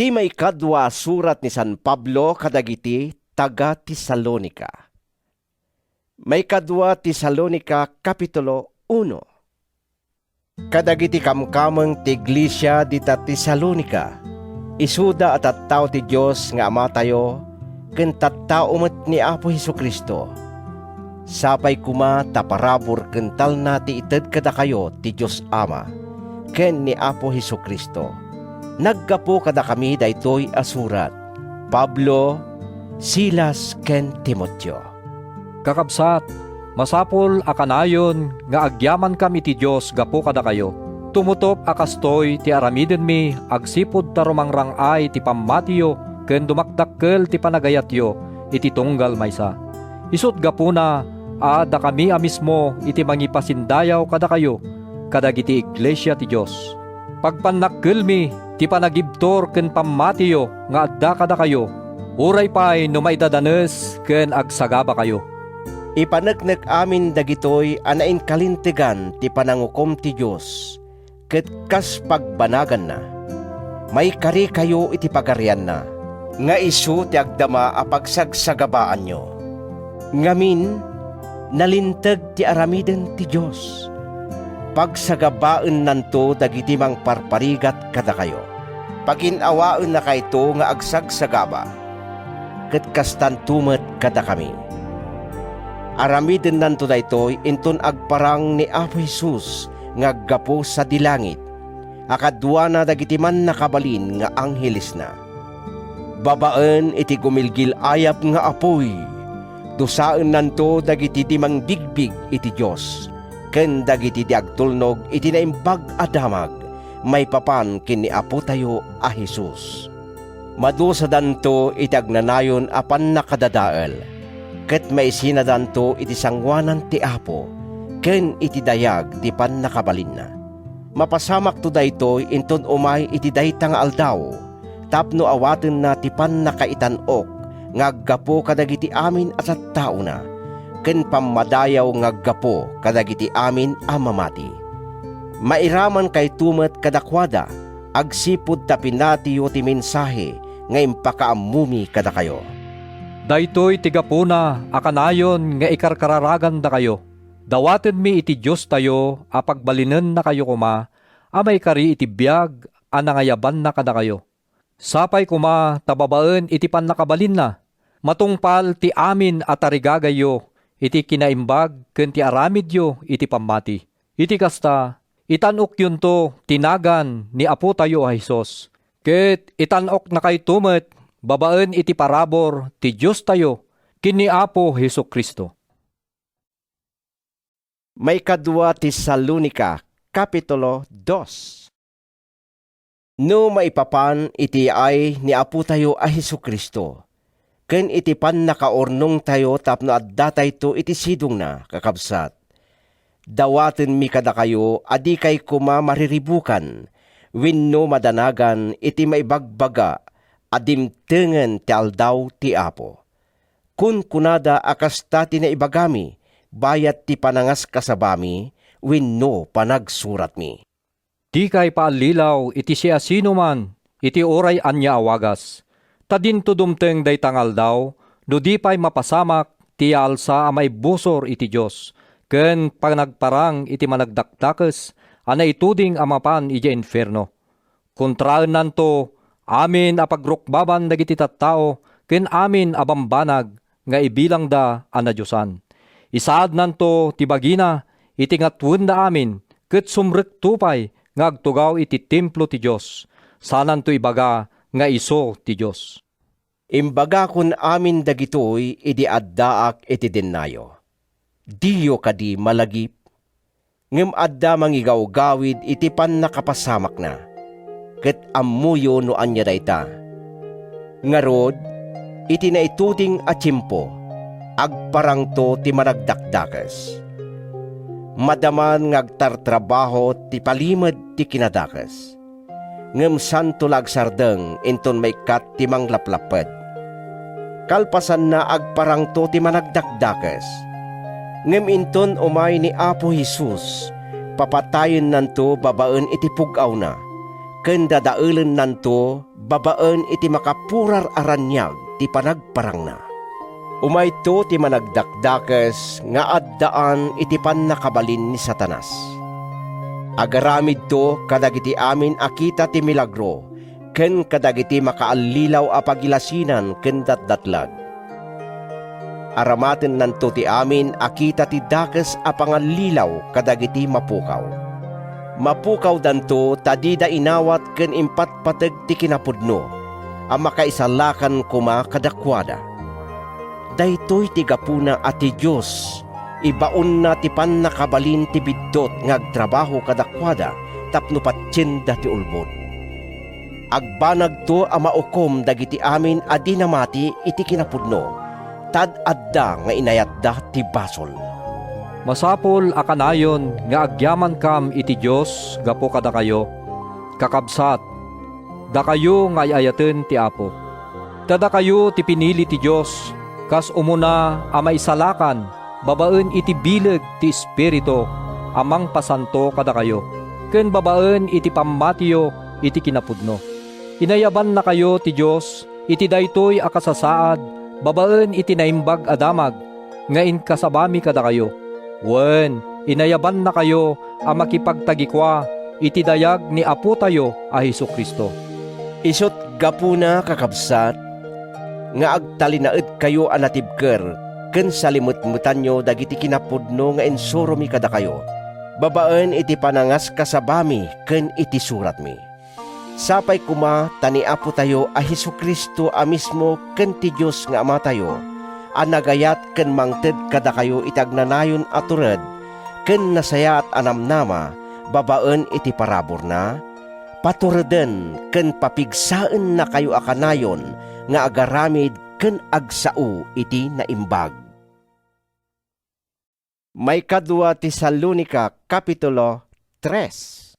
Ti maikadwa surat ni San Pablo kadagiti taga Tesalonica. Maikadwa Tesalonica Kapitulo 1. Kadagiti kamkameng ti iglesia dita Tesalonica, isuda at tattao ti Diyos nga Ama tayo, ken tattao met ni Apo Hesukristo. Sapay kuma taparabor kental na ti ited kada kayo ti Diyos Ama, ken ni Apo Hesukristo. Naggapo kada kami daytoy asurat, Pablo, Silas ken Timoteo. Kakabsat, masapol akanayon nga agyaman kami ti Diyos gapo kada kayo. Tumutop akastoy ti aramiden mi agsipod ta rumangrangay ti pammatiyo ken dumakdakkel ti panagayatyo iti tunggal maysa. Isut gapuna da kami amismo iti mangipasindayaw kada kayo kadagiti iglesia ti Diyos. Pagpanakkel mi ti panagibtor ken pammatiyo nga adda kada kayo, uray pay no maidadanes ken agsagaba kayo. Ipanagnek amin dagitoy anain kalintigan ti panangukom ti Diyos, ket kas pagbanagan na. May kari kayo iti pagarian na, nga isu ti agdama a pagsagsagabaan nyo. Ngamin, nalintag ti aramiden ti Diyos. Pagsagabaan nanto dagiti mang parparigat kada kayo. Paginawaan na kayto nga agsagsagaba, ket kastan tumet kada kami. Aramiden nanto daytoy inton agparang ni Apo Jesus nga aggapo sa dilangit, akadwa na dagiti man nakabalin nga angheles na. Babaen iti gumilgil ayap nga apoy, dusaan nanto dagiti timang bigbig iti Dios, ken dagiti di agtulnog iti naimbag adamag, may papan ken ni Apo tayo a Jesus. Madusa danto iti agnanayon apan nakadadael, ket maisinadanto iti sangwanan ti Apo, ken iti dayag ti pan nakabalin na. Mapasamak to daytoy inton umay iti daytang aldaw, tapno awaten na ti pan nakaitanok, ngaggapo kadagiti amin at tao na, ken pammadayaw ngaggapo kadagiti amin a mamati. Mairaman kay tumet kadakwada, agsipud tapinatiyo ti mensahe nga impakaamumi kada kayo. Daytoy tigapuna akanayon nga ikarkararagan da kayo. Dawaten mi iti Diyos tayo apagbalinan na kayo kuma, amay kari iti biyag anangayaban na kada kayo. Sapay kuma tababaen iti pan nakabalin na, matungpal ti amin at arigagayo, iti kinaimbag ken ti aramidyo iti pammati. Iti kasta, itanok yun to tinagan ni Apo tayo a Jesus. Ket itanok na kay tumet, babaen iti parabor ti Diyos tayo, kini Apo Hesukristo. Maikadwa Tesalonica Kapitulo 2. No maipapan iti ay ni Apo tayo a Hesukristo, ken iti pan nakaornong tayo tapno adda tayo iti sidong na, kakabsat. Dawaten mi kada kayo adi kay kuma mariribukan, wenno madanagan iti maibagbaga, adimtengen ti aldaw ti Apo. Kun kunada akasta ti naibagami, bayat ti panangas kasabami, wenno panagsurat mi. Di kay paalilaw iti siya sino man, iti oray anya awagas. Tadinto dumteng day tangal daw, no di pa'y mapasamak, ti alsa amay busor iti Diyos, ken panagparang iti managdakdakes, ana ituding amapan iti inferno. Kontraan nanto, amin apagrukbaban dagiti tattao, ken amin abambanag, nga ibilang da ana Diyosan. Isaad nanto tibagina, iti ngatwen da amin, ket sumrek tupay, ngagtugaw iti templo ti Diyos, sananto ibaga nga iso ti Diyos. Imbaga kun amin dagitoy iti addaak iti dennayo. Diyo kadi malagip, ngem adda mangigaw-gawid iti pan nakapasamak na, ket ammuyo no anya dayta. Ngarod, iti naituting a tiyempo, agparang to ti managdakdakas. Madaman ngagtartrabaho ti palimed ti kinadakas. Ngem santo lagsardeng inton may kat ti manglaplaped. Kalpasan na agparang to ti managdakdakas. Ngem inton umay ni Apo Jesus, papatayon nanto babaen iti pugaw na, ken dadaulen nanto babaen iti makapurar aranyag ti panagparang na. Umayto ti managdakdakes nga addaan iti pannakabalin ni Satanas. Agaramid to kadagiti amin akita ti milagro, ken kadagiti makaallilaw a pagilasinan ken datdatlag. Aramaten nanto ti amin akita ti dakes a pangallilaw kadagiti mapukaw. Mapukaw danto tadida inawat ken impatpateg ti kinapudno, a makaisalakan kuma kadakwada. Daytoy ti gapuna at ti Diyos, ibaon na ti pannakabalin ti biddot ngagtrabaho kadakwada tapno patsyenda ti ulbod. Agbanag to a maukom dagiti amin a dinamati iti kinapudno, tad adda nga inayadda ti basol. Masapol a kanayon nga agyaman kam iti Dios gapo kada kayo, kakabsat, da kayo nga ayaten ti Apo. Tada kayo ti pinili ti Dios, kas umuna a maisalakan, babaen iti bileg ti Espiritu, amang pasanto kada kayo, ken babaen iti pammatiyo iti kinapudno. Inayaban na kayo ti Dios, iti daytoy a kasasaad, babaen iti naimbag adamag, nga inkasabami kada kayo. Wen, inayaban na kayo a makipagtagikwa, iti dayag ni Apo tayo a Hesukristo. Isot gapuna kakabsat, nga agtalinaed kayo anatibker, ken salimutmutan nyo dagiti kinapudno nga insuro mi kada kayo. Babaen iti panangas kasabami ken iti surat mi. Sapay kuma tani Apo tayo a Hesukristo a mismo ken ti Dios nga Ama tayo, a nagayat ken mangted kada kayo itagnanayon at tured, ken nasaya at anamnama, babaen iti parabor na, patureden ken papigsaen na kayo akanayon, nga agaramid ken agsao iti naimbag. May kadwa ti Salonica, Kapitulo 3.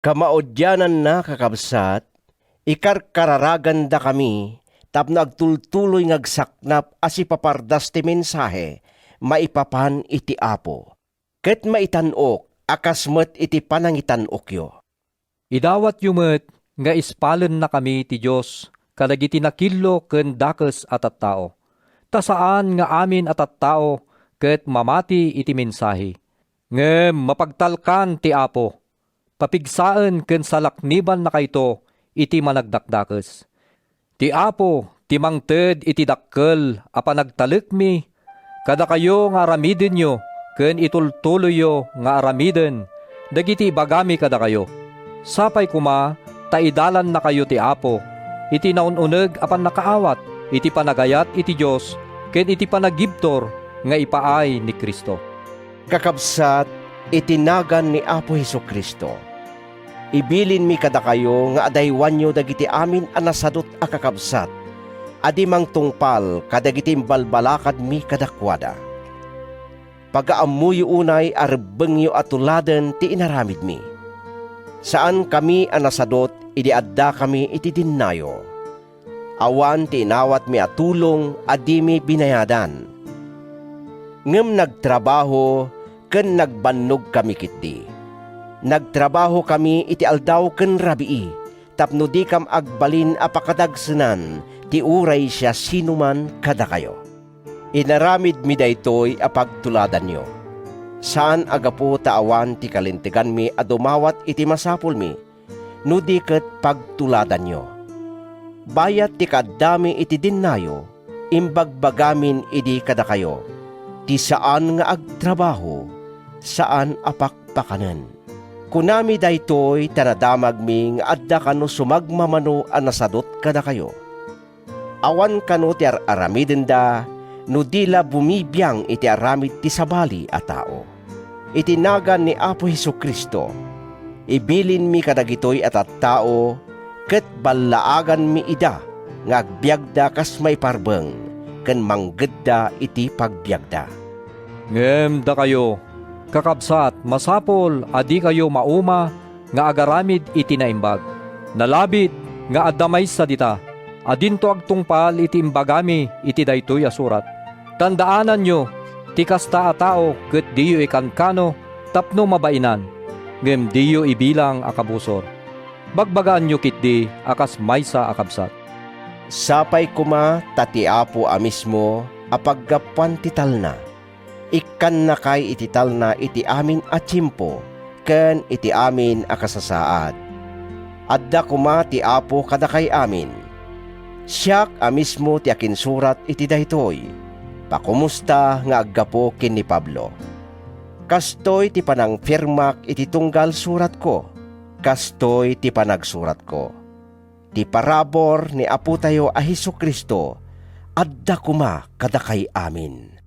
Kamaudyanan na kakabsat, ikarkararagan da kami, tapno agtultuloy ngagsaknap as ipapardas ti mensahe, maipapan iti Apo. Ket maitanok, akasmet iti panangitanok yo. Idawat yumet nga ispalen na kami ti Dios, kadagiti nakillo ken dakes at tao. Ta saan nga amin at tao, ket mamati iti mensahe. Ngem mapagtalkan ti Apo, papigsaan ken salakniban na kayto iti managdakdakes. Ti Apo, ti mangted iti dakkel a panagtalekmi, kada kayo nga aramiden nyo, ken itultuloy yo nga aramiden, dagiti bagami kada kayo. Sapay kuma, taidalan na kayo ti Apo, iti naununeg apan nakaawat, iti panagayat iti Dios, ken iti panagibtor nga ipaay ni Kristo. Kakabsat, itinagan ni Apo Hesukristo. Ibilin mi kada kayo nga adaywan nyo dagiti amin anasadot a kakabsat, adi mang tungpal kadagiti imbalbalakad mi kadakwada. Pagaamuyo unay arbengyo atuladen ti inaramid mi. Saan kami anasadot, idi adda kami iti dinnayo. Awan ti inawat mi atulong, adi mi binayadan. Ngem nagtrabaho, ken nagbannog kami kitdi. Nagtrabaho kami iti aldaw ken rabii, tapno di kam agbalin apakadagsenan, ti uray siya sinuman kada kayo. Inaramid mi daytoy apagtuladan nyo. Saan agapo taawan ti kalintigan mi adumawat iti masapul mi, no di ket pagtuladan nyo. Bayat ti kadami iti dinnayo, imbagbagamin idi kada kayo, ti saan nga agtrabaho, saan apakpakanen. Kunami daytoy tanadamag mi nga adda kano sumagmamano anasadot kada kayo. Awan kano ti aramiden da, no dila bumibiyang iti aramid ti sabali a tao. Itinagan ni Apo Hesukristo, ibilin mi kadagitoy at tao, ket ballaagan mi ida, nga agbyagda kas may parbeng, ken manggedda iti pagbyagda. Ngem da kayo, kakabsat, masapol, adi kayo mauma, nga agaramid iti naimbag. Nalabit, nga addamay sa dita, adinto agtungpal iti imbagami iti daytoy a surat. Tandaanan nyo, ti kasta a tao, ket diyo ikankano, tapno mabainan, ngem diyo ibilang akabusor. Bagbagaan nyo kitdi akas maysa akabsat. Sapay kuma tati Apo amismo apaggapuan tital na. Ikan na kay itital na iti amin at tiyempo, ken iti amin akasasaad. Adda kuma ti Apo kada kay amin. Siyak amismo ti akin surat iti daytoy. Pakumusta nga aggapo ken ni Pablo. Kastoy ti panang firmak iti tunggal surat ko. Kastoy ti panagsurat ko. Ti parabor ni Apo tayo a Hesukristo, adda kuma kada kay amin.